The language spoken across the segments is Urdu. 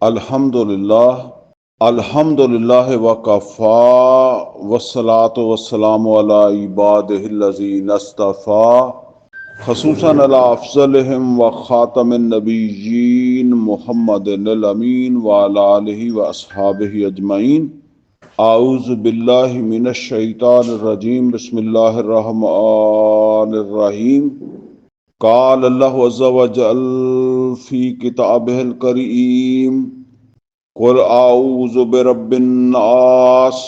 الحمدللہ وکفا والصلاة والسلام علی عبادہ الذین اصطفى خصوصاً علی افضلہم وخاتم النبیین محمد الامین وعلی آلہ واصحابہ اجمعین۔ اعوذ باللہ من الشیطان الرجیم، بسم اللہ الرحمن الرحیم۔ قال اللہ عز وجل فی کتابہ الکریم قل اعوذ برب الناس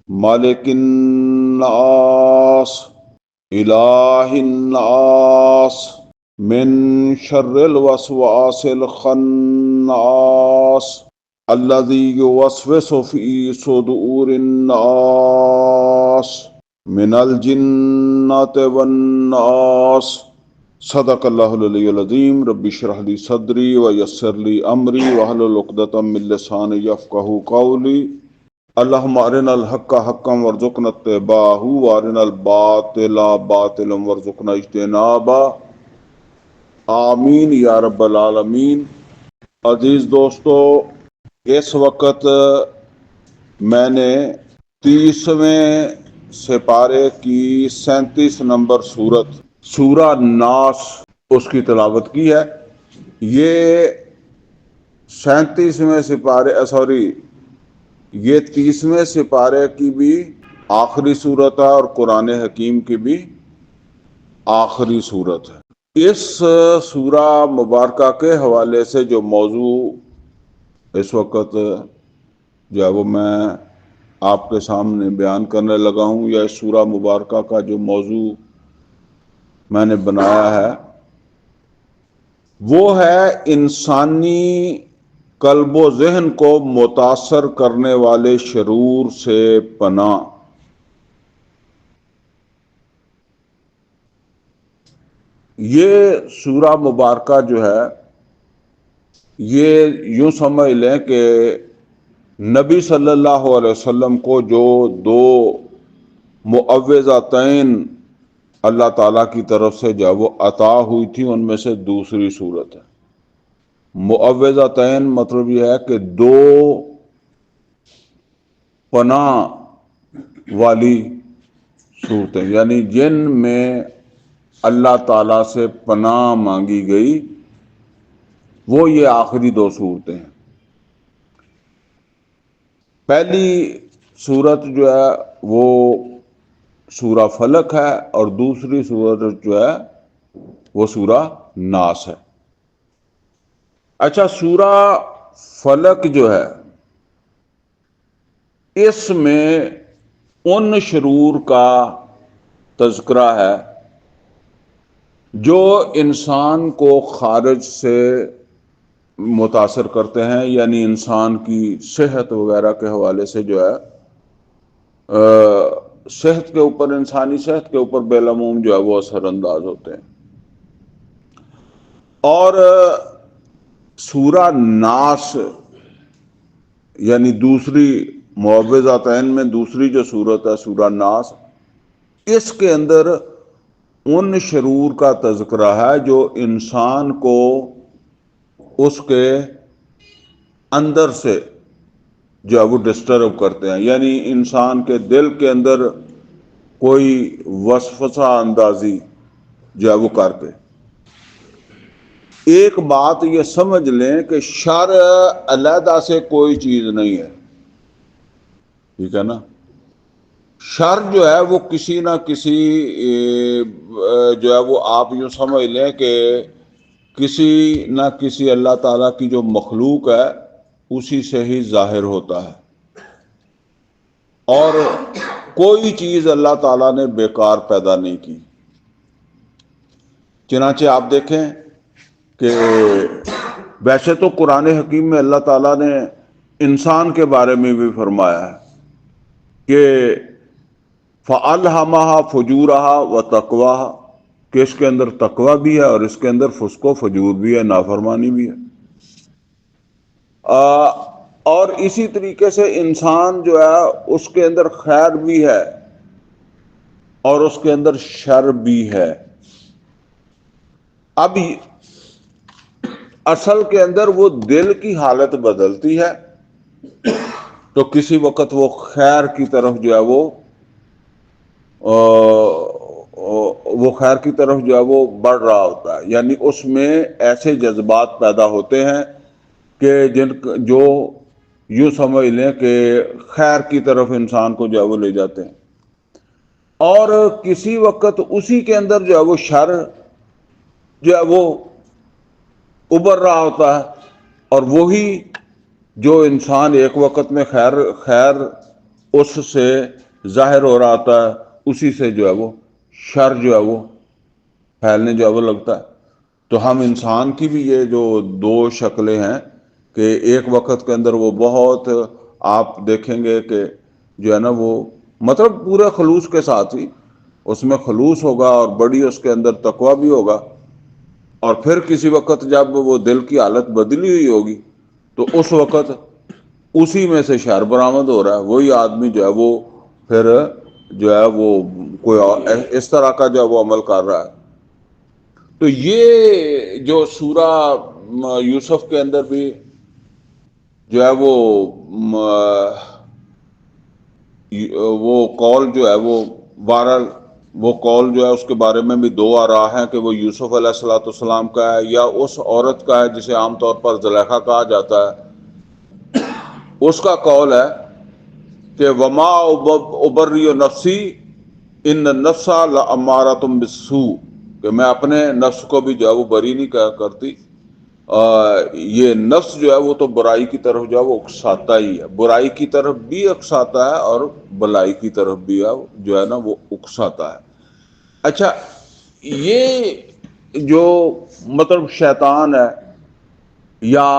ملک الناس الہ الناس من شر الوسواس الخناس الذی یوسوس فی صدور الناس من الجنۃ والناس۔ صدق اللہ العلی العظیم۔ رب اشرح لی صدری ویسر لی امری واحلل عقدۃ من لسانی یفقہوا قولی۔ اللہم ارنا الحق حقا وارزقنا اتباعہ وارنا الباطل باطلا وارزقنا اجتنابہ، آمین یا رب العالمین۔ عزیز دوستو، اس وقت میں نے 30ویں سپارے کی 37 نمبر سورہ ناس اس کی تلاوت کی ہے۔ یہ 37ویں سپارے یہ 30ویں سپارے کی بھی آخری صورت ہے اور قرآن حکیم کی بھی آخری صورت ہے۔ اس سورہ مبارکہ کے حوالے سے جو موضوع اس وقت جو ہے وہ میں آپ کے سامنے بیان کرنے لگا ہوں، یا اس سورہ مبارکہ کا جو موضوع میں نے بنایا ہے وہ ہے انسانی قلب و ذہن کو متاثر کرنے والے شرور سے پناہ۔ یہ سورہ مبارکہ جو ہے یہ یوں سمجھ لیں کہ نبی صلی اللہ علیہ وسلم کو جو دو معوذتین اللہ تعالیٰ کی طرف سے جو وہ عطا ہوئی تھی ان میں سے دوسری صورت ہے۔ معوذتین مطلب یہ ہے کہ دو پناہ والی صورتیں، یعنی جن میں اللہ تعالیٰ سے پناہ مانگی گئی، وہ یہ آخری دو صورتیں ہیں۔ پہلی صورت جو ہے وہ سورہ فلق ہے اور دوسری صورت جو ہے وہ سورہ ناس ہے۔ اچھا، سورہ فلق جو ہے اس میں ان شرور کا تذکرہ ہے جو انسان کو خارج سے متاثر کرتے ہیں، یعنی انسان کی صحت وغیرہ کے حوالے سے جو ہے صحت کے اوپر، انسانی صحت کے اوپر بالعموم جو ہے وہ اثر انداز ہوتے ہیں۔ اور سورہ ناس یعنی دوسری معوذتین میں دوسری جو صورت ہے سورہ ناس، اس کے اندر ان شرور کا تذکرہ ہے جو انسان کو اس کے اندر سے جو ہے وہ ڈسٹرب کرتے ہیں، یعنی انسان کے دل کے اندر کوئی وسوسہ اندازی جو ہے وہ کر کے۔ ایک بات یہ سمجھ لیں کہ شر علیحدہ سے کوئی چیز نہیں ہے، ٹھیک ہے نا؟ شر جو ہے وہ کسی نہ کسی جو ہے وہ آپ یوں سمجھ لیں کہ کسی نہ کسی اللہ تعالیٰ کی جو مخلوق ہے اسی سے ہی ظاہر ہوتا ہے، اور کوئی چیز اللہ تعالیٰ نے بیکار پیدا نہیں کی۔ چنانچہ آپ دیکھیں کہ ویسے تو قرآن حکیم میں اللہ تعالیٰ نے انسان کے بارے میں بھی فرمایا ہے کہ فَأَلْهَمَهَا فُجُورَهَا وَتَقْوَاهَا، کہ اس کے اندر تقوی بھی ہے اور اس کے اندر فسق و فجور بھی ہے، نافرمانی بھی ہے۔ اور اسی طریقے سے انسان جو ہے اس کے اندر خیر بھی ہے اور اس کے اندر شر بھی ہے۔ اب اصل کے اندر وہ دل کی حالت بدلتی ہے، تو کسی وقت وہ خیر کی طرف جو ہے وہ خیر کی طرف جو ہے وہ بڑھ رہا ہوتا ہے، یعنی اس میں ایسے جذبات پیدا ہوتے ہیں کہ جو یوں سمجھ لیں کہ خیر کی طرف انسان کو جو ہے وہ لے جاتے ہیں، اور کسی وقت اسی کے اندر جو ہے وہ شر جو ہے وہ ابھر رہا ہوتا ہے، اور وہی جو انسان ایک وقت میں خیر اس سے ظاہر ہو رہا ہوتا ہے، اسی سے جو ہے وہ شر جو ہے وہ پھیلنے جو ہے وہ لگتا ہے۔ تو ہم انسان کی بھی یہ جو دو شکلیں ہیں کہ ایک وقت کے اندر وہ بہت، آپ دیکھیں گے کہ جو ہے نا وہ مطلب پورے خلوص کے ساتھ ہی اس میں خلوص ہوگا اور بڑی اس کے اندر تقویٰ بھی ہوگا، اور پھر کسی وقت جب وہ دل کی حالت بدلی ہوئی ہوگی تو اس وقت اسی میں سے شر برآمد ہو رہا ہے، وہی آدمی جو ہے وہ پھر جو ہے وہ کوئی اس طرح کا جو ہے وہ عمل کر رہا ہے۔ تو یہ جو سورہ یوسف کے اندر بھی جو ہے وہ قول جو ہے وہ بہرحال وہ قول جو ہے اس کے بارے میں بھی دو آراء ہیں کہ وہ یوسف علیہ الصلوۃ والسلام کا ہے یا اس عورت کا ہے جسے عام طور پر زلیخا کہا جاتا ہے، اس کا قول ہے کہ وما ابری نفسی ان النفس لامارۃ بالسوء، کہ میں اپنے نفس کو بھی جو ہے وہ بری نہیں کرتی، یہ نفس جو ہے وہ تو برائی کی طرف جو ہے وہ اکساتا ہی ہے، برائی کی طرف بھی اکساتا ہے اور بلائی کی طرف بھی جو ہے نا وہ اکساتا ہے۔ اچھا، یہ جو مطلب شیطان ہے، یا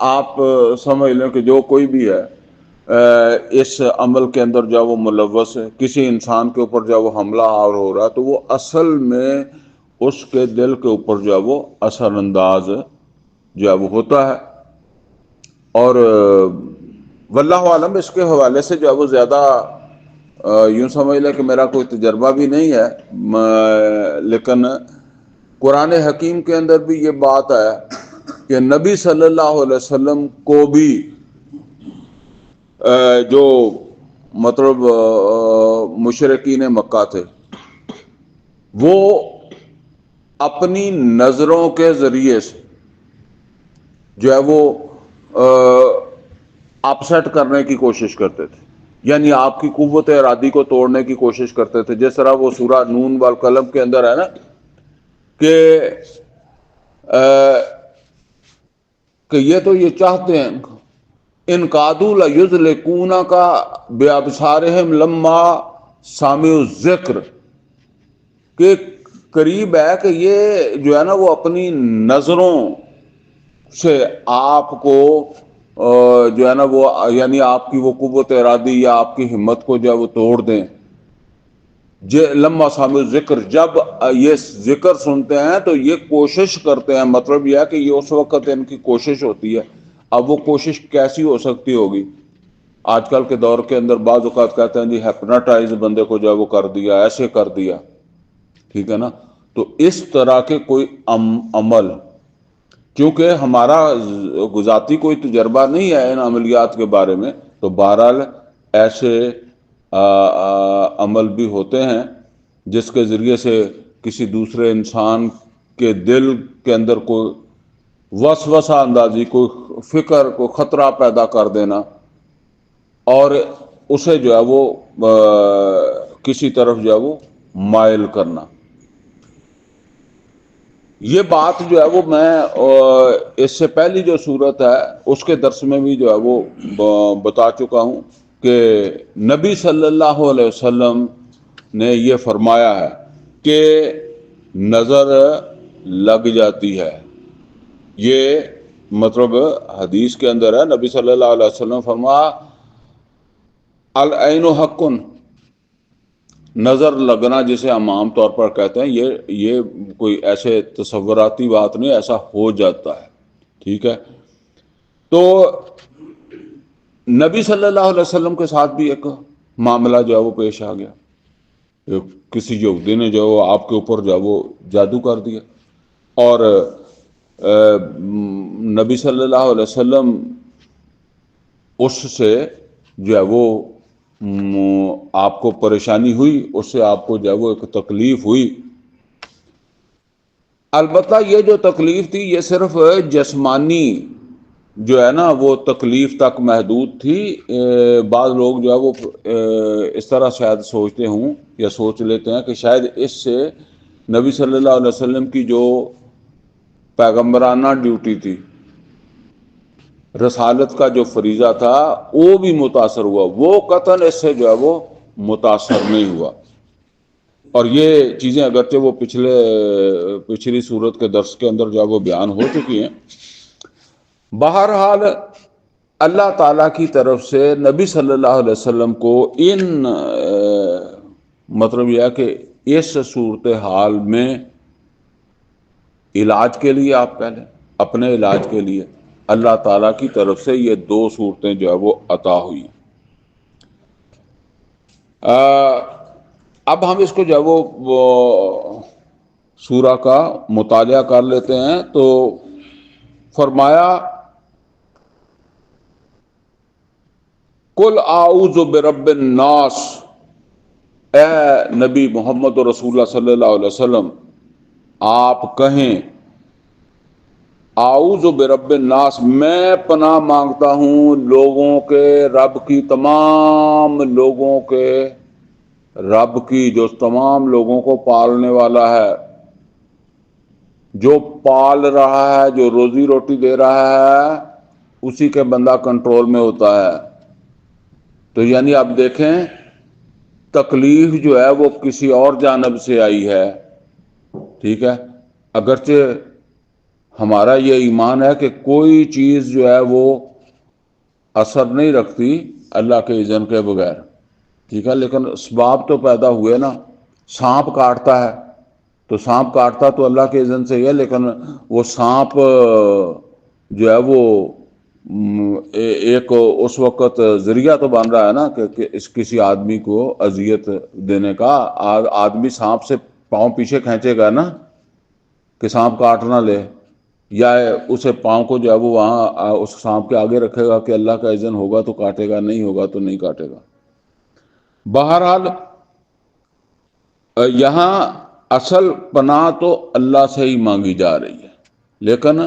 آپ سمجھ لیں کہ جو کوئی بھی ہے اس عمل کے اندر جو وہ ملوث ہے، کسی انسان کے اوپر جو وہ حملہ آور ہو رہا ہے، تو وہ اصل میں اس کے دل کے اوپر جو وہ اثر انداز جو ہے وہ ہوتا ہے۔ اور واللہ عالم اس کے حوالے سے جو ہے وہ زیادہ یوں سمجھ لیں کہ میرا کوئی تجربہ بھی نہیں ہے، لیکن قرآن حکیم کے اندر بھی یہ بات ہے کہ نبی صلی اللہ علیہ وسلم کو بھی جو مطلب مشرکین مکہ تھے، وہ اپنی نظروں کے ذریعے سے جو ہے وہ اپسیٹ کرنے کی کوشش کرتے تھے، یعنی آپ کی قوت ارادی کو توڑنے کی کوشش کرتے تھے، جس طرح وہ سورہ نون والقلم کے اندر ہے نا کہ یہ تو یہ چاہتے ہیں ان قادوا لیزلقونک بابصارہم لما سمعوا الذکر، کہ قریب ہے کہ یہ جو ہے نا وہ اپنی نظروں سے آپ کو جو ہے نا وہ یعنی آپ کی وہ قوت ارادی یا آپ کی ہمت کو جو ہے وہ توڑ دیں۔ لما سمعوا الذکر، جب یہ ذکر سنتے ہیں تو یہ کوشش کرتے ہیں، مطلب یہ ہے کہ یہ اس وقت ان کی کوشش ہوتی ہے۔ اب وہ کوشش کیسی ہو سکتی ہوگی؟ آج کل کے دور کے اندر بعض اوقات کہتے ہیں جی ہیپناٹائز بندے کو جو ہے وہ کر دیا، ایسے کر دیا، ٹھیک ہے نا۔ تو اس طرح کے کوئی عمل، کیونکہ ہمارا ذاتی کوئی تجربہ نہیں ہے ان عملیات کے بارے میں، تو بہرحال ایسے عمل بھی ہوتے ہیں جس کے ذریعے سے کسی دوسرے انسان کے دل کے اندر کوئی وسوسہ اندازی، کوئی فکر، کوئی خطرہ پیدا کر دینا، اور اسے جو ہے وہ کسی طرف جو ہے وہ مائل کرنا۔ یہ بات جو ہے وہ میں اس سے پہلی جو صورت ہے اس کے درس میں بھی جو ہے وہ بتا چکا ہوں کہ نبی صلی اللہ علیہ وسلم نے یہ فرمایا ہے کہ نظر لگ جاتی ہے۔ یہ مطلب حدیث کے اندر ہے، نبی صلی اللہ علیہ وسلم فرمایا العین حق، نظر لگنا جسے ہم عام طور پر کہتے ہیں، یہ کوئی ایسے تصوراتی بات نہیں، ایسا ہو جاتا ہے، ٹھیک ہے۔ تو نبی صلی اللہ علیہ وسلم کے ساتھ بھی ایک معاملہ جو ہے وہ پیش آ گیا، کسی یہودی نے جو آپ کے اوپر جو ہے وہ جادو کر دیا، اور نبی صلی اللہ علیہ وسلم اس سے جو ہے وہ آپ کو پریشانی ہوئی، اس سے آپ کو جو ہے وہ ایک تکلیف ہوئی. البتہ یہ جو تکلیف تھی یہ صرف جسمانی جو ہے نا وہ تکلیف تک محدود تھی. بعض لوگ جو ہے وہ اس طرح شاید سوچتے ہوں یا سوچ لیتے ہیں کہ شاید اس سے نبی صلی اللہ علیہ وسلم کی جو پیغمبرانہ ڈیوٹی تھی، رسالت کا جو فریضہ تھا، وہ بھی متاثر ہوا. وہ قطعاً اس سے جو ہے وہ متاثر نہیں ہوا. اور یہ چیزیں اگرچہ وہ پچھلی صورت کے درس کے اندر جو ہے وہ بیان ہو چکی ہیں. بہرحال اللہ تعالیٰ کی طرف سے نبی صلی اللہ علیہ وسلم کو مطلب یہ ہے کہ اس صورتحال میں علاج کے لیے، آپ کہہ لیں اپنے علاج کے لیے، اللہ تعالیٰ کی طرف سے یہ دو صورتیں جو ہے وہ عطا ہوئی. اب ہم اس کو جو ہے وہ سورہ کا مطالعہ کر لیتے ہیں. تو فرمایا قل اعوذ برب الناس، اے نبی محمد رسول اللہ صلی اللہ علیہ وسلم آپ کہیں اعوذ برب الناس، میں پناہ مانگتا ہوں لوگوں کے رب کی، تمام لوگوں کے رب کی، جو تمام لوگوں کو پالنے والا ہے، جو پال رہا ہے، جو روزی روٹی دے رہا ہے، اسی کے بندہ کنٹرول میں ہوتا ہے. تو یعنی آپ دیکھیں تکلیف جو ہے وہ کسی اور جانب سے آئی ہے. ٹھیک ہے، اگرچہ ہمارا یہ ایمان ہے کہ کوئی چیز جو ہے وہ اثر نہیں رکھتی اللہ کے اذن کے بغیر. ٹھیک ہے، لیکن اسباب تو پیدا ہوئے نا. سانپ کاٹتا ہے تو سانپ کاٹتا تو اللہ کے اذن سے ہی ہے، لیکن وہ سانپ جو ہے وہ ایک اس وقت ذریعہ تو بن رہا ہے نا کہ اس کسی آدمی کو اذیت دینے کا. آدمی سانپ سے پاؤں پیچھے کھینچے گا نا کہ سانپ کاٹ نہ لے، یا اسے پاؤں کو جو ہے وہ وہاں اس سانپ کے آگے رکھے گا کہ اللہ کا اذن ہوگا تو کاٹے گا، نہیں ہوگا تو نہیں کاٹے گا. بہرحال یہاں اصل پناہ تو اللہ سے ہی مانگی جا رہی ہے، لیکن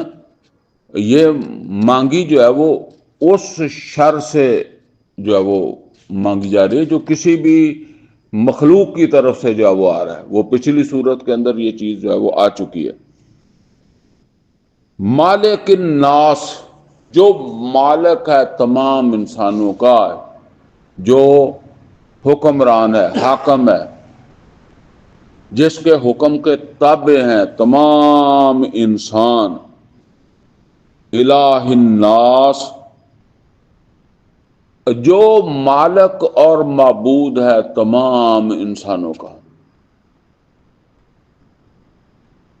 یہ مانگی جو ہے وہ اس شر سے جو ہے وہ مانگی جا رہی ہے جو کسی بھی مخلوق کی طرف سے جو ہے وہ آ رہا ہے. وہ پچھلی صورت کے اندر یہ چیز جو ہے وہ آ چکی ہے. مالک الناس، جو مالک ہے تمام انسانوں کا، جو حکمران ہے، حاکم ہے، جس کے حکم کے تابع ہیں تمام انسان. الہ الناس، جو مالک اور معبود ہے تمام انسانوں کا.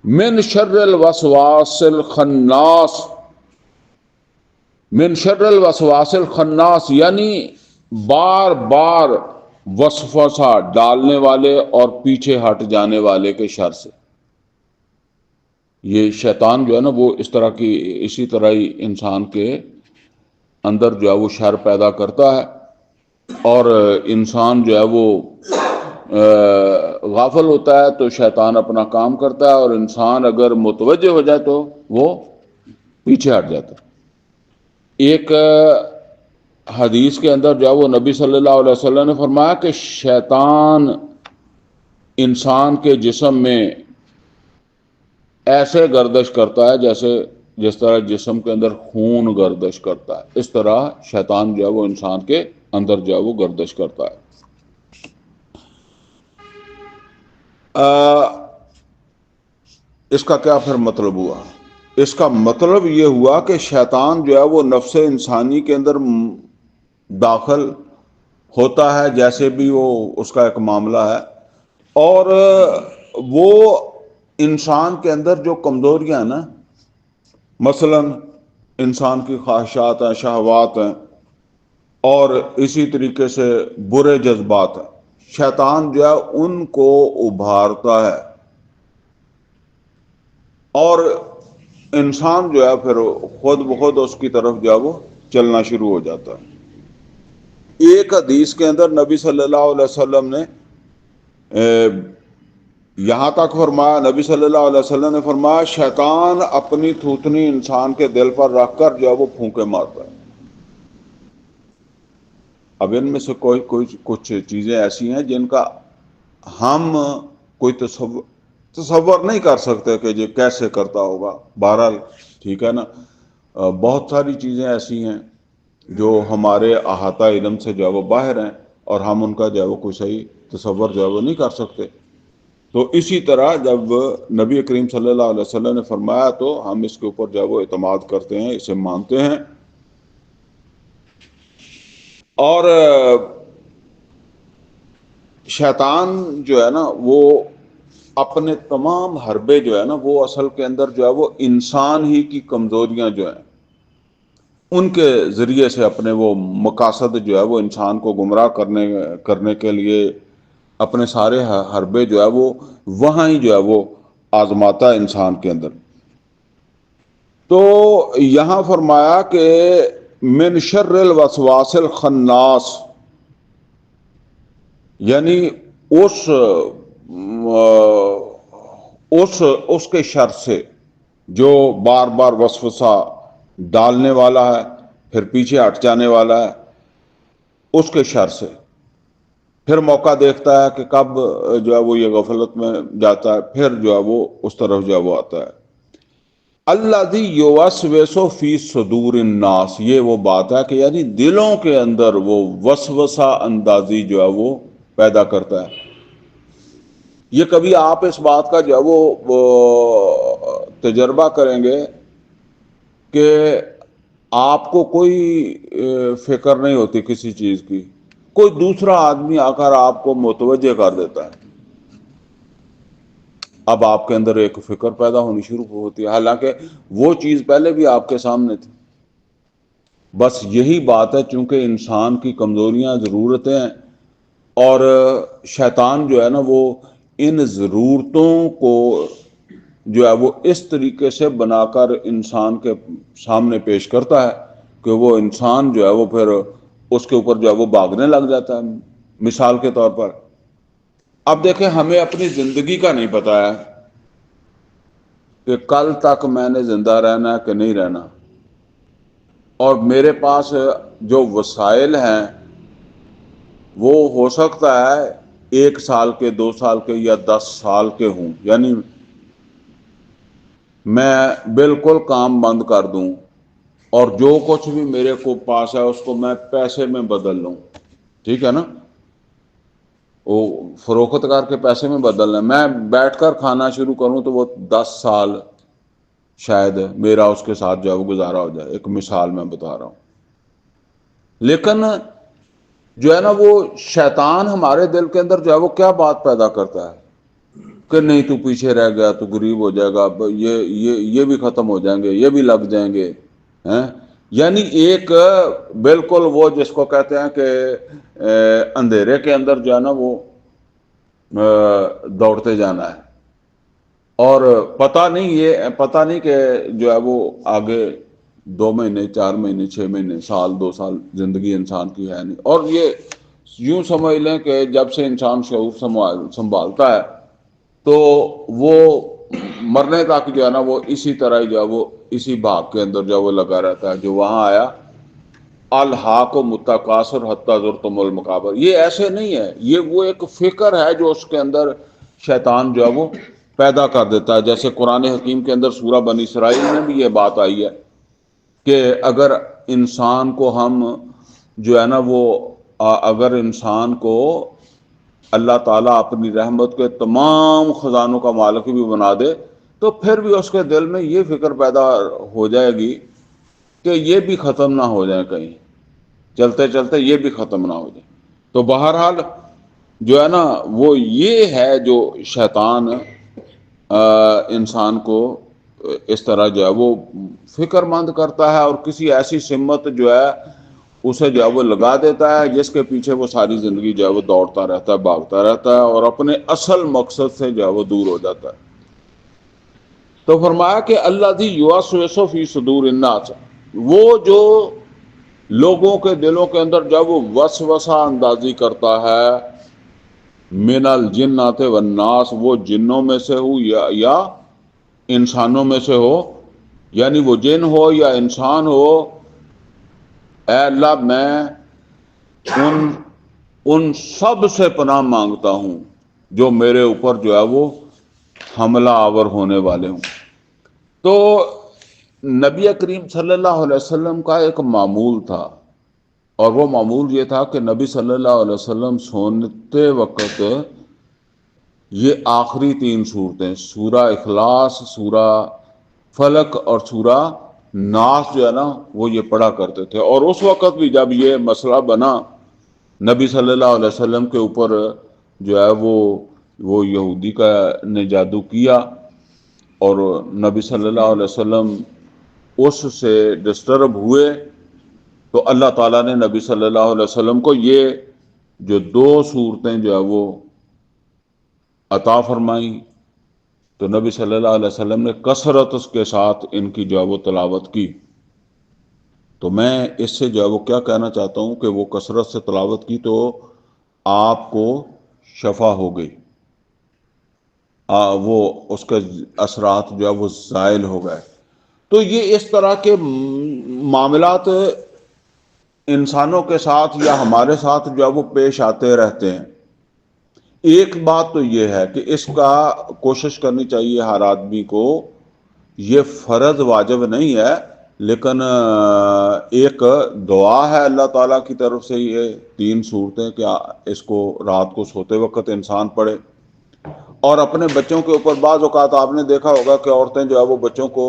من شر الوسواس الخناس، من شر الوسواس الخناس یعنی بار بار وسوسہ ڈالنے والے اور پیچھے ہٹ جانے والے کے شر سے. یہ شیطان جو ہے نا وہ اس طرح کی، اسی طرح ہی انسان کے اندر جو ہے وہ شر پیدا کرتا ہے، اور انسان جو ہے وہ غافل ہوتا ہے تو شیطان اپنا کام کرتا ہے، اور انسان اگر متوجہ ہو جائے تو وہ پیچھے ہٹ جاتا ہے. ایک حدیث کے اندر جو ہے وہ نبی صلی اللہ علیہ وسلم نے فرمایا کہ شیطان انسان کے جسم میں ایسے گردش کرتا ہے جس طرح جسم کے اندر خون گردش کرتا ہے، اس طرح شیطان جو ہے وہ انسان کے اندر جو ہے وہ گردش کرتا ہے. اس کا کیا پھر مطلب ہوا؟ اس کا مطلب یہ ہوا کہ شیطان جو ہے وہ نفس انسانی کے اندر داخل ہوتا ہے، جیسے بھی وہ اس کا ایک معاملہ ہے، اور وہ انسان کے اندر جو کمزوریاں ہیں نا، مثلا انسان کی خواہشات ہیں، شہوات ہیں، اور اسی طریقے سے برے جذبات ہیں، شیطان جو ہے ان کو ابھارتا ہے. اور انسان جو ہے پھر خود بخود اس کی طرف جو ہے وہ چلنا شروع ہو جاتا ہے۔ ایک حدیث کے اندر نبی صلی اللہ علیہ وسلم نے یہاں تک فرمایا، نبی صلی اللہ علیہ وسلم نے فرمایا شیطان اپنی تھوتنی انسان کے دل پر رکھ کر جو ہے وہ پھونکے مارتا ہے۔ اب ان میں سے کچھ چیزیں ایسی ہیں جن کا ہم کوئی تصور نہیں کر سکتے کہ یہ کیسے کرتا ہوگا۔ بہرحال ٹھیک ہے نا، بہت ساری چیزیں ایسی ہیں جو ہمارے احاطہ علم سے جو ہے وہ باہر ہیں اور ہم ان کا جو ہے وہ کوئی صحیح تصور جو ہے وہ نہیں کر سکتے۔ تو اسی طرح جب نبی کریم صلی اللہ علیہ وسلم نے فرمایا تو ہم اس کے اوپر جو ہے وہ اعتماد کرتے ہیں، اسے مانتے ہیں۔ اور شیطان جو ہے نا وہ اپنے تمام حربے جو ہے نا وہ اصل کے اندر جو ہے وہ انسان ہی کی کمزوریاں جو ہیں ان کے ذریعے سے اپنے وہ مقاصد جو ہے وہ انسان کو گمراہ کرنے کے لیے اپنے سارے حربے جو ہے وہ وہاں ہی جو ہے وہ آزماتا ہے انسان کے اندر۔ تو یہاں فرمایا کہ من شر الوسواس الخناس، یعنی اس کے شر سے جو بار بار وسوسہ ڈالنے والا ہے پھر پیچھے ہٹ جانے والا ہے، اس کے شر سے پھر موقع دیکھتا ہے کہ کب جو ہے وہ یہ غفلت میں جاتا ہے، پھر جو ہے وہ اس طرف جو ہے وہ آتا ہے۔ الذی یوسوس فی صدور الناس، یہ وہ بات ہے کہ یعنی دلوں کے اندر وہ وسوسہ اندازی جو ہے وہ پیدا کرتا ہے۔ یہ کبھی آپ اس بات کا جو ہے وہ تجربہ کریں گے کہ آپ کو کوئی فکر نہیں ہوتی کسی چیز کی، کوئی دوسرا آدمی آ کر آپ کو متوجہ کر دیتا ہے، اب آپ کے اندر ایک فکر پیدا ہونی شروع ہوتی ہے، حالانکہ وہ چیز پہلے بھی آپ کے سامنے تھی۔ بس یہی بات ہے، چونکہ انسان کی کمزوریاں ضرورتیں ہیں اور شیطان جو ہے نا وہ ان ضرورتوں کو جو ہے وہ اس طریقے سے بنا کر انسان کے سامنے پیش کرتا ہے کہ وہ انسان جو ہے وہ پھر اس کے اوپر جو ہے وہ بھاگنے لگ جاتا ہے۔ مثال کے طور پر اب دیکھیں، ہمیں اپنی زندگی کا نہیں پتا ہے کہ کل تک میں نے زندہ رہنا ہے کہ نہیں رہنا، اور میرے پاس جو وسائل ہیں وہ ہو سکتا ہے 1 سال کے، 2 سال کے یا 10 سال کے ہوں، یعنی میں بالکل کام بند کر دوں اور جو کچھ بھی میرے کو پاس ہے اس کو میں پیسے میں بدل لوں، ٹھیک ہے نا، وہ فروخت کر کے پیسے میں بدلنا، میں بیٹھ کر کھانا شروع کروں تو وہ 10 سال شاید میرا اس کے ساتھ جو ہے وہ گزارا ہو جائے، ایک مثال میں بتا رہا ہوں۔ لیکن جو ہے نا وہ شیطان ہمارے دل کے اندر جو ہے وہ کیا بات پیدا کرتا ہے کہ نہیں تو پیچھے رہ گیا، تو غریب ہو جائے گا، یہ بھی ختم ہو جائیں گے، یہ بھی لگ جائیں گے، ہیں؟ یعنی ایک بالکل وہ جس کو کہتے ہیں کہ اندھیرے کے اندر جو ہے نا وہ دوڑتے جانا ہے، اور پتہ نہیں کہ جو ہے وہ آگے 2 مہینے، 4 مہینے، 6 مہینے، سال، 2 سال زندگی انسان کی ہے نہیں۔ اور یہ یوں سمجھ لیں کہ جب سے انسان شعور سنبھالتا ہے تو وہ مرنے تک جو ہے نا وہ اسی طرح جو ہے وہ اسی بھاگ کے اندر جو ہے وہ لگا رہتا ہے، جو وہاں آیا الحاکم التکاثر حتی زرتم المقابر۔ یہ ایسے نہیں ہے، یہ وہ ایک فکر ہے جو اس کے اندر شیطان جو ہے وہ پیدا کر دیتا ہے۔ جیسے قرآن حکیم کے اندر سورہ بنی اسرائیل میں بھی یہ بات آئی ہے کہ اگر انسان کو ہم جو ہے نا وہ اگر انسان کو اللہ تعالیٰ اپنی رحمت کے تمام خزانوں کا مالک بھی بنا دے تو پھر بھی اس کے دل میں یہ فکر پیدا ہو جائے گی کہ یہ بھی ختم نہ ہو جائے، کہیں چلتے چلتے یہ بھی ختم نہ ہو جائے۔ تو بہرحال جو ہے نا وہ یہ ہے جو شیطان انسان کو اس طرح جو ہے وہ فکر مند کرتا ہے اور کسی ایسی سمت جو ہے اسے جو ہے وہ لگا دیتا ہے جس کے پیچھے وہ ساری زندگی جو ہے وہ دوڑتا رہتا ہے، بھاگتا رہتا ہے اور اپنے اصل مقصد سے جو ہے وہ دور ہو جاتا ہے۔ تو فرمایا کہ اللہ ذی یوسوس فی صدور الناس، وہ جو لوگوں کے دلوں کے اندر جب وہ وسوسہ اندازی کرتا ہے، من الجنات والناس، وہ جنوں میں سے ہو یا انسانوں میں سے ہو، یعنی وہ جن ہو یا انسان ہو، اے اللہ میں ان سب سے پناہ مانگتا ہوں جو میرے اوپر جو ہے وہ حملہ آور ہونے والے ہوں۔ تو نبی کریم صلی اللہ علیہ وسلم کا ایک معمول تھا، اور وہ معمول یہ تھا کہ نبی صلی اللہ علیہ وسلم سوتے وقت یہ آخری 3 صورتیں، سورہ اخلاص، سورہ فلق اور سورہ ناس جو ہے نا وہ یہ پڑھا کرتے تھے۔ اور اس وقت بھی جب یہ مسئلہ بنا نبی صلی اللہ علیہ وسلم کے اوپر جو ہے وہ یہودی کا نے جادو کیا، اور نبی صلی اللہ علیہ وسلم اس سے ڈسٹرب ہوئے، تو اللہ تعالیٰ نے نبی صلی اللہ علیہ وسلم کو یہ جو 2 صورتیں جو ہے وہ عطا فرمائیں۔ تو نبی صلی اللہ علیہ وسلم نے کثرت اس کے ساتھ ان کی جو ہے وہ تلاوت کی۔ تو میں اس سے جو ہے وہ کیا کہنا چاہتا ہوں کہ وہ کثرت سے تلاوت کی تو آپ کو شفا ہو گئی، وہ اس کے اثرات جو ہے وہ زائل ہو گئے۔ تو یہ اس طرح کے معاملات انسانوں کے ساتھ یا ہمارے ساتھ جو ہے وہ پیش آتے رہتے ہیں۔ ایک بات تو یہ ہے کہ اس کا کوشش کرنی چاہیے ہر آدمی کو، یہ فرض واجب نہیں ہے، لیکن ایک دعا ہے اللہ تعالیٰ کی طرف سے، یہ 3 صورتیں کہ اس کو رات کو سوتے وقت انسان پڑھے۔ اور اپنے بچوں کے اوپر بعض اوقات آپ نے دیکھا ہوگا کہ عورتیں جو ہے وہ بچوں کو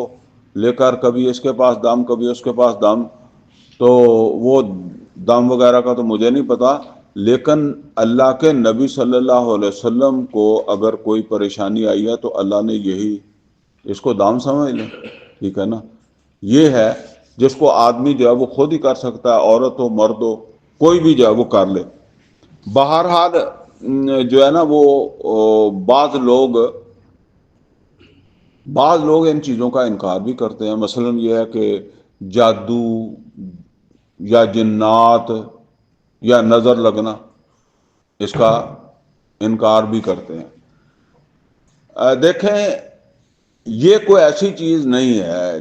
لے کر کبھی اس کے پاس دم کبھی اس کے پاس دم، تو وہ دم وغیرہ کا تو مجھے نہیں پتا، لیکن اللہ کے نبی صلی اللہ علیہ وسلم کو اگر کوئی پریشانی آئی ہے تو اللہ نے یہی اس کو دام سمجھ لیں، ٹھیک ہے نا، یہ ہے جس کو آدمی جو ہے وہ خود ہی کر سکتا ہے، عورت ہو مرد ہو کوئی بھی جو ہے وہ کر لے۔ بہرحال جو ہے نا وہ بعض لوگ ان چیزوں کا انکار بھی کرتے ہیں، مثلا یہ ہے کہ جادو یا جنات یا نظر لگنا، اس کا انکار بھی کرتے ہیں۔ دیکھیں یہ کوئی ایسی چیز نہیں ہے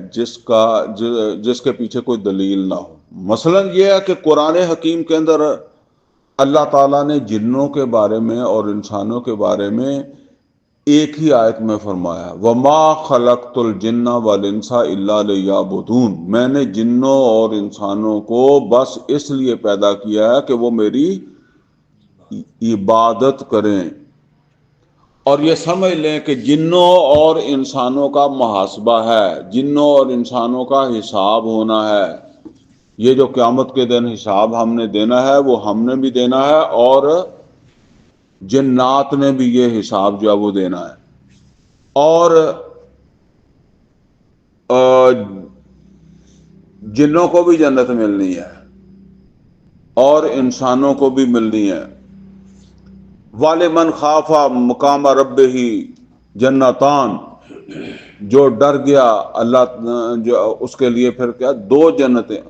جس کے پیچھے کوئی دلیل نہ ہو۔ مثلا یہ ہے کہ قرآن حکیم کے اندر اللہ تعالیٰ نے جنوں کے بارے میں اور انسانوں کے بارے میں ایک ہی آیت میں فرمایا، وَمَا خَلَقْتُ الْجِنَّ وَالْإِنسَ إِلَّا لِيَعْبُدُونَ، میں نے جنوں اور انسانوں کو بس اس لیے پیدا کیا ہے کہ وہ میری عبادت کریں۔ اور یہ سمجھ لیں کہ جنوں اور انسانوں کا محاسبہ ہے، جنوں اور انسانوں کا حساب ہونا ہے۔ یہ جو قیامت کے دن حساب ہم نے دینا ہے وہ ہم نے بھی دینا ہے، اور جنات نے بھی یہ حساب جو ہے وہ دینا ہے، اور جنوں کو بھی جنت ملنی ہے اور انسانوں کو بھی ملنی ہے۔ وَلِمَنْ خَافَ مَقَامَ رَبِّهِ جنتان، جو ڈر گیا اللہ جو اس کے لیے پھر کیا 2 جنتیں،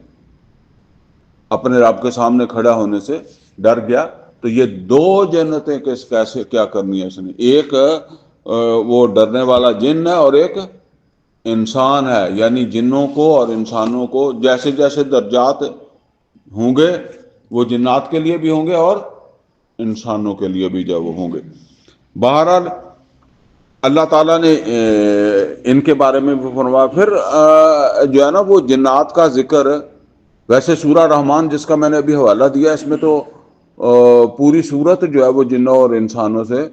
اپنے رب کے سامنے کھڑا ہونے سے ڈر گیا، تو یہ 2 جنتیں کیسے کیا کرنی ہے اس نے، ایک وہ ڈرنے والا جن ہے اور ایک انسان ہے، یعنی جنوں کو اور انسانوں کو جیسے جیسے درجات ہوں گے وہ جنات کے لیے بھی ہوں گے اور انسانوں کے لیے بھی جو وہ ہوں گے۔ بہرحال اللہ تعالیٰ نے ان کے بارے میں بھی فرمایا۔ پھر جو ہے نا وہ جنات کا ذکر، ویسے سورہ رحمان جس کا میں نے ابھی حوالہ دیا، اس میں تو پوری سورت جو ہے وہ جنوں اور انسانوں سے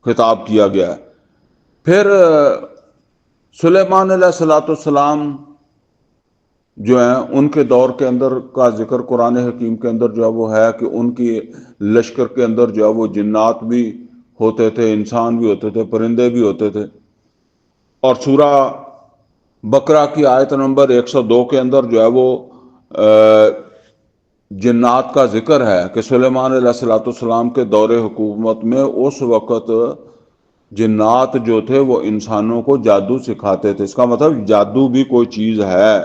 خطاب کیا گیا ہے۔ پھر سلیمان علیہ السلام جو ہیں ان کے دور کے اندر کا ذکر قرآن حکیم کے اندر جو ہے وہ ہے کہ ان کی لشکر کے اندر جو ہے وہ جنات بھی ہوتے تھے، انسان بھی ہوتے تھے، پرندے بھی ہوتے تھے۔ اور سورہ بقرہ کی آیت نمبر 102 کے اندر جو ہے وہ جنات کا ذکر ہے کہ سلیمان علیہ السلام کے دور حکومت میں اس وقت جنات جو تھے وہ انسانوں کو جادو سکھاتے تھے. اس کا مطلب جادو بھی کوئی چیز ہے.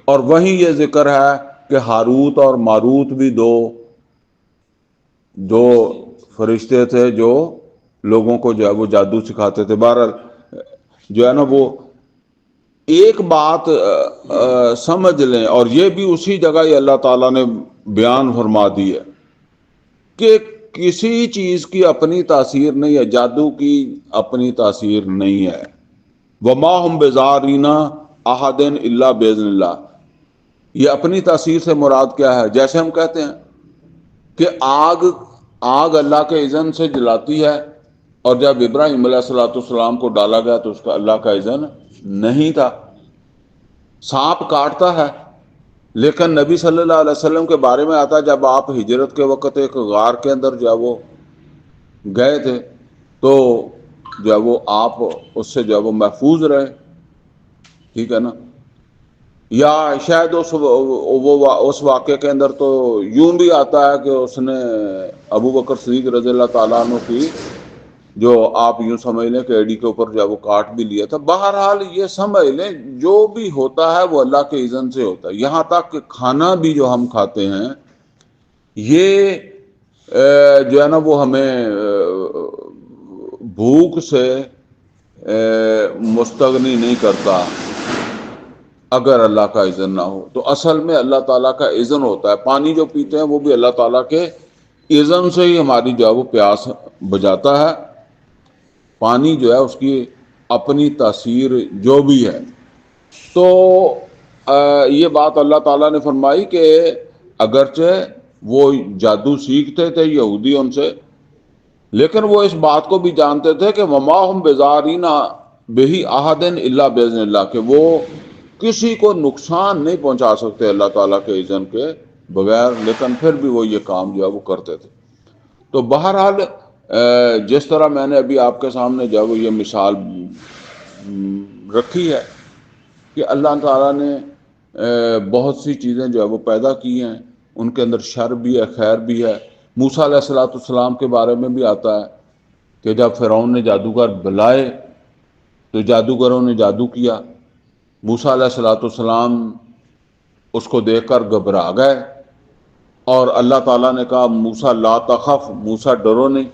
اور وہیں یہ ذکر ہے کہ ہاروت اور ماروت بھی دو فرشتے تھے جو لوگوں کو جو ہے وہ جادو سکھاتے تھے. بہرحال جو ہے نا وہ ایک بات سمجھ لیں، اور یہ بھی اسی جگہ ہی اللہ تعالیٰ نے بیان فرما دی ہے کہ کسی چیز کی اپنی تاثیر نہیں ہے، جادو کی اپنی تاثیر نہیں ہے. وما ہم بزارین احد الا باذن اللہ. یہ اپنی تاثیر سے مراد کیا ہے؟ جیسے ہم کہتے ہیں کہ آگ اللہ کے اذن سے جلاتی ہے، اور جب ابراہیم علیہ الصلوۃ والسلام کو ڈالا گیا تو اس کا اللہ کا اذن نہیں تھا. سانپ کاٹتا ہے، لیکن نبی صلی اللہ علیہ وسلم کے بارے میں آتا ہے جب آپ ہجرت کے وقت ایک غار کے اندر جب وہ گئے تھے تو جب وہ آپ اس سے جب وہ محفوظ رہے. ٹھیک ہے نا. یا شاید اس واقعے کے اندر تو یوں بھی آتا ہے کہ اس نے ابو بکر صدیق رضی اللہ تعالیٰ عنہ کی جو آپ یوں سمجھ لیں کہ ایڈی کے اوپر جب وہ کاٹ بھی لیا تھا. بہرحال یہ سمجھ لیں جو بھی ہوتا ہے وہ اللہ کے اذن سے ہوتا ہے. یہاں تک کہ کھانا بھی جو ہم کھاتے ہیں یہ جو ہے نا وہ ہمیں بھوک سے مستغنی نہیں کرتا اگر اللہ کا اذن نہ ہو. تو اصل میں اللہ تعالیٰ کا اذن ہوتا ہے. پانی جو پیتے ہیں وہ بھی اللہ تعالیٰ کے اذن سے ہی ہماری جو ہے وہ پیاس بجھاتا ہے. پانی جو ہے اس کی اپنی تاثیر جو بھی ہے. تو یہ بات اللہ تعالیٰ نے فرمائی کہ اگرچہ وہ جادو سیکھتے تھے یہودی ان سے، لیکن وہ اس بات کو بھی جانتے تھے کہ وما ہم بزارین بہی احد الا باذن اللہ، کہ وہ کسی کو نقصان نہیں پہنچا سکتے اللہ تعالیٰ کے اذن کے بغیر، لیکن پھر بھی وہ یہ کام جو ہے وہ کرتے تھے. تو بہرحال جس طرح میں نے ابھی آپ کے سامنے جو ہے وہ یہ مثال رکھی ہے کہ اللہ تعالیٰ نے بہت سی چیزیں جو ہے وہ پیدا کی ہیں، ان کے اندر شر بھی ہے خیر بھی ہے. موسیٰ علیہ الصلوۃ والسلام کے بارے میں بھی آتا ہے کہ جب فرعون نے جادوگر بلائے تو جادوگروں نے جادو کیا. موسیٰ علیہ الصلوۃ والسلام اس کو دیکھ کر گھبرا گئے، اور اللہ تعالیٰ نے کہا موسیٰ لا تخف، موسیٰ ڈرو نہیں،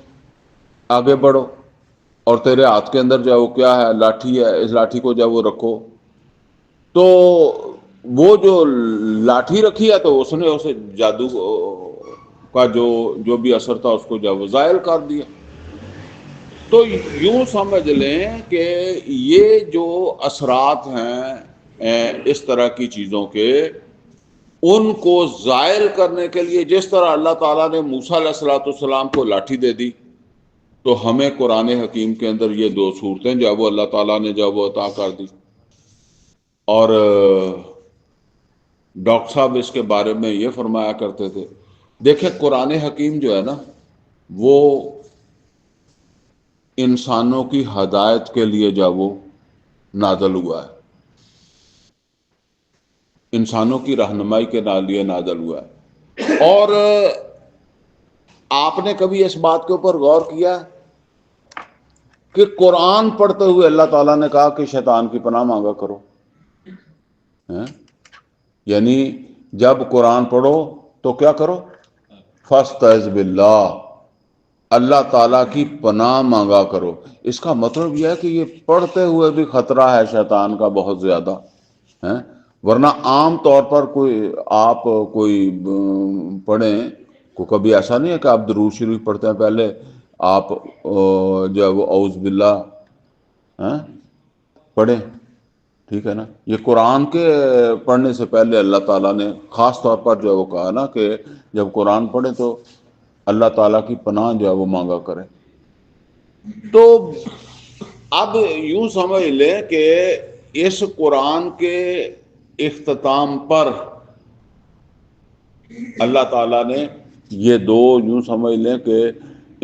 آگے بڑھو، اور تیرے ہاتھ کے اندر جو ہے وہ کیا ہے؟ لاٹھی ہے، اس لاٹھی کو جو ہے وہ رکھو. تو وہ جو لاٹھی رکھی ہے تو اس نے اسے جادو کا جو بھی اثر تھا اس کو جو ہے وہ زائل کر دیا. تو یوں سمجھ لیں کہ یہ جو اثرات ہیں اس طرح کی چیزوں کے، ان کو زائل کرنے کے لیے جس طرح اللہ تعالیٰ نے موسیٰ علیہ الصلوۃ والسلام کو لاٹھی دے دی، تو ہمیں قرآن حکیم کے اندر یہ دو صورتیں جو ہے وہ اللہ تعالیٰ نے جو ہے وہ عطا کر دی. اور ڈاکٹر صاحب اس کے بارے میں یہ فرمایا کرتے تھے، دیکھیں قرآن حکیم جو ہے نا وہ انسانوں کی ہدایت کے لیے جو وہ نازل ہوا ہے، انسانوں کی رہنمائی کے لیے نازل ہوا ہے. اور آپ نے کبھی اس بات کے اوپر غور کیا کہ قرآن پڑھتے ہوئے اللہ تعالیٰ نے کہا کہ شیطان کی پناہ مانگا کرو؟ یعنی جب قرآن پڑھو تو کیا کرو؟ فاستعذ باللہ، اللہ تعالیٰ کی پناہ مانگا کرو. اس کا مطلب یہ ہے کہ یہ پڑھتے ہوئے بھی خطرہ ہے شیطان کا بہت زیادہ. ورنہ عام طور پر آپ کوئی پڑھیں، کبھی ایسا نہیں ہے کہ آپ درود شریف پڑھتے ہیں پہلے آپ جو ہے وہ اعوذ باللہ پڑھیں، ٹھیک ہے نا. یہ قرآن کے پڑھنے سے پہلے اللہ تعالیٰ نے خاص طور پر جو ہے وہ کہا نا کہ جب قرآن پڑھیں تو اللہ تعالیٰ کی پناہ جو ہے وہ مانگا کریں. تو اب یوں سمجھ لیں کہ اس قرآن کے اختتام پر اللہ تعالیٰ نے یہ دو یوں سمجھ لیں کہ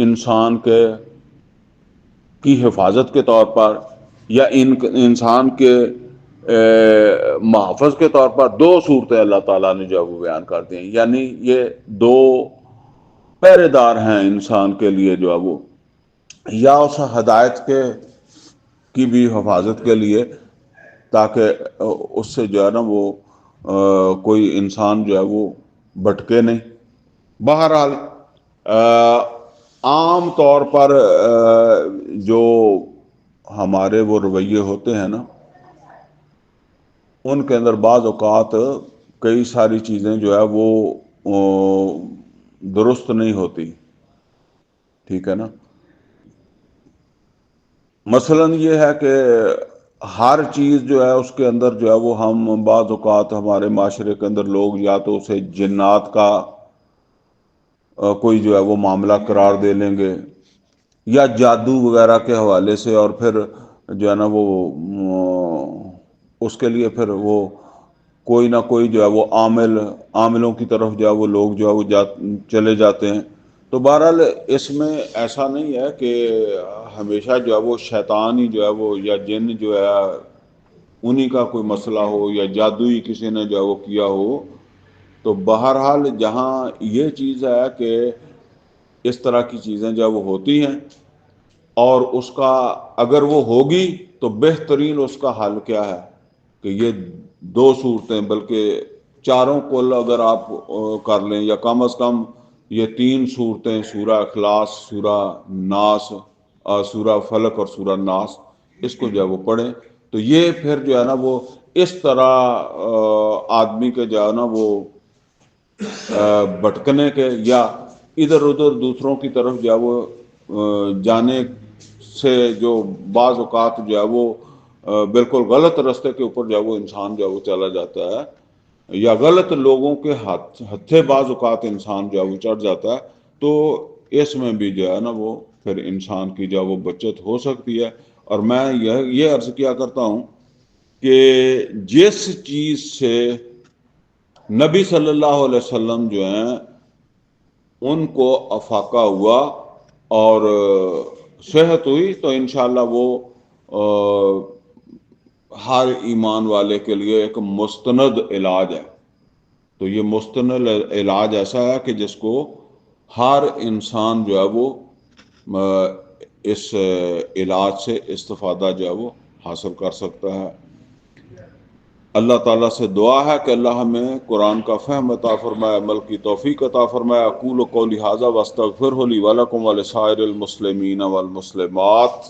انسان کی حفاظت کے طور پر یا انسان کے محافظ کے طور پر دو صورتیں اللہ تعالیٰ نے جو وہ بیان کر دی ہیں. یعنی یہ دو پہرے دار ہیں انسان کے لیے جو ہے وہ یا اس ہدایت کی بھی حفاظت کے لیے، تاکہ اس سے جو ہے نا وہ کوئی انسان جو ہے وہ بھٹکے نہیں۔ بہرحال عام طور پر جو ہمارے وہ رویے ہوتے ہیں نا، ان کے اندر بعض اوقات کئی ساری چیزیں جو ہے وہ درست نہیں ہوتی، ٹھیک ہے نا۔ مثلا یہ ہے کہ ہر چیز جو ہے اس کے اندر جو ہے وہ ہم بعض اوقات ہمارے معاشرے کے اندر لوگ یا تو اسے جنات کا کوئی جو ہے وہ معاملہ قرار دے لیں گے، یا جادو وغیرہ کے حوالے سے، اور پھر جو ہے نا وہ اس کے لیے پھر وہ کوئی نہ کوئی جو ہے وہ عاملوں کی طرف جو ہے وہ لوگ جو ہے وہ چلے جاتے ہیں۔ تو بہرحال اس میں ایسا نہیں ہے کہ ہمیشہ جو ہے وہ شیطان ہی جو ہے وہ یا جن جو ہے انہی کا کوئی مسئلہ ہو، یا جادو ہی کسی نے جو ہے وہ کیا ہو۔ تو بہرحال جہاں یہ چیز ہے کہ اس طرح کی چیزیں جو ہے وہ ہوتی ہیں، اور اس کا اگر وہ ہوگی تو بہترین اس کا حل کیا ہے کہ یہ دو صورتیں، بلکہ چاروں کل اگر آپ کر لیں، یا کم از کم یہ تین صورتیں، سورہ اخلاص، سورہ ناس، سورہ فلق اور سورہ ناس، اس کو جو ہے وہ پڑھیں، تو یہ پھر جو ہے نا وہ اس طرح آدمی کے جو ہے نا وہ بھٹکنے کے یا ادھر ادھر دوسروں کی طرف جو ہے وہ جانے سے جو بعض اوقات جو ہے وہ بالکل غلط راستے کے اوپر جو ہے وہ انسان جو ہے وہ چلا جاتا ہے، یا غلط لوگوں کے ہتھے بعض اوقات انسان جو ہے وہ چڑھ جاتا ہے، تو اس میں بھی جو ہے نا وہ پھر انسان کی جو ہے وہ بچت ہو سکتی ہے۔ اور میں یہ عرض کیا کرتا ہوں کہ جس چیز سے نبی صلی اللہ علیہ وسلم جو ہیں ان کو افاقہ ہوا اور صحت ہوئی، تو انشاءاللہ وہ ہر ایمان والے کے لیے ایک مستند علاج ہے۔ تو یہ مستند علاج ایسا ہے کہ جس کو ہر انسان جو ہے وہ اس علاج سے استفادہ جو ہے وہ حاصل کر سکتا ہے۔ اللہ تعالیٰ سے دعا ہے کہ اللہ ہمیں قرآن کا فہم عطا فرمائے، عمل کی توفیق عطا فرمائے۔ اقول قولی ھذا واستغفر لی ولکم ولسائر المسلمین والمسلمات۔